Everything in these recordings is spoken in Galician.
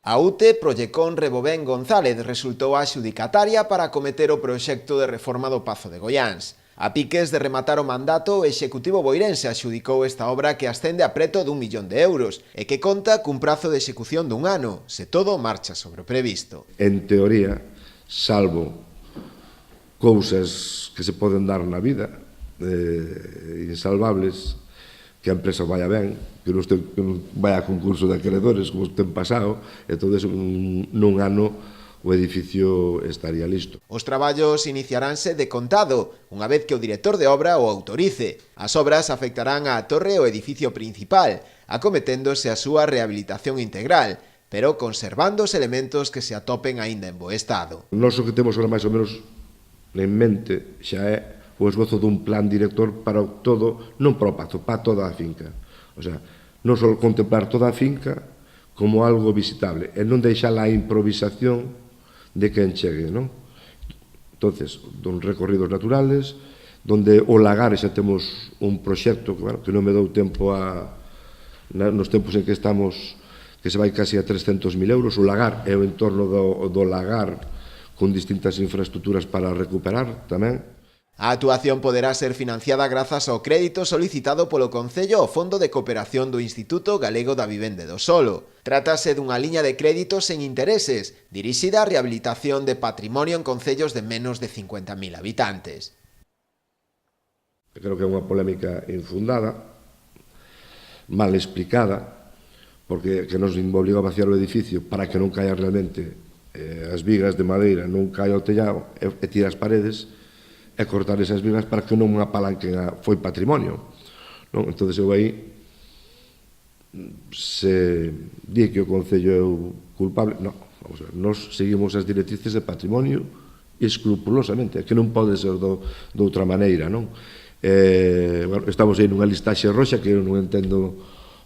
A UTE Proyecón Rebobén González resultou a adxudicataria para acometer o proxecto de reforma do Pazo de Goiáns. A piques de rematar o mandato, o Executivo boirense adxudicou esta obra que ascende a preto d'1 millón de euros e que conta cun prazo de execución d'1 ano, se todo marcha sobre o previsto. En teoría, salvo cousas que se poden dar na vida, insalvables, que a empresa vaya ben, que non vaya a concurso de acreedores como ten pasado, e todo eso nun ano o edificio estaría listo. Os traballos iniciaránse de contado, unha vez que o director de obra o autorice. As obras afectarán á torre e o edificio principal, acometéndose a súa rehabilitación integral, pero conservando os elementos que se atopen aínda en bo estado. Nós o que temos ahora máis ou menos en mente xa é o esbozo dun plan director para todo, non para o Pazo, para toda a finca. O sea, non só contemplar toda a finca como algo visitable, e non deixar a improvisación de quen chegue, non? Entonces, dos recorridos naturales, donde o lagar xa temos un proxecto que non me dou tempo nos tempos en que estamos, que se vai casi a 300.000 euros, o lagar e o entorno do lagar con distintas infraestructuras para recuperar tamén. A actuación poderá ser financiada grazas ao crédito solicitado polo Concello ao Fondo de Cooperación do Instituto Galego da Vivenda e do Solo. Trátase dunha liña de créditos sen intereses, dirixida á rehabilitación de patrimonio en concellos de menos de 50.000 habitantes. Creo que é unha polémica infundada, mal explicada, porque que nos obliga a vaciar o edificio para que non caia realmente as vigas de madeira, non caia o tellado e tira as paredes, e cortar esas vigas para que non apalanquen foi patrimonio. Entón, eu aí se di que o Concello é o culpable, non, nós seguimos as directrices de patrimonio escrupulosamente, que non pode ser de outra maneira, non? Estamos aí nunha listaxe roxa que eu non entendo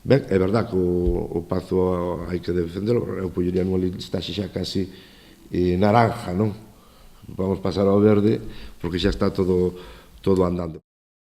ben, é verdad que o Pazo hai que defendelo, eu pollería nunha listaxe xa casi naranja, non? Vamos pasar ao verde porque xa está todo andando.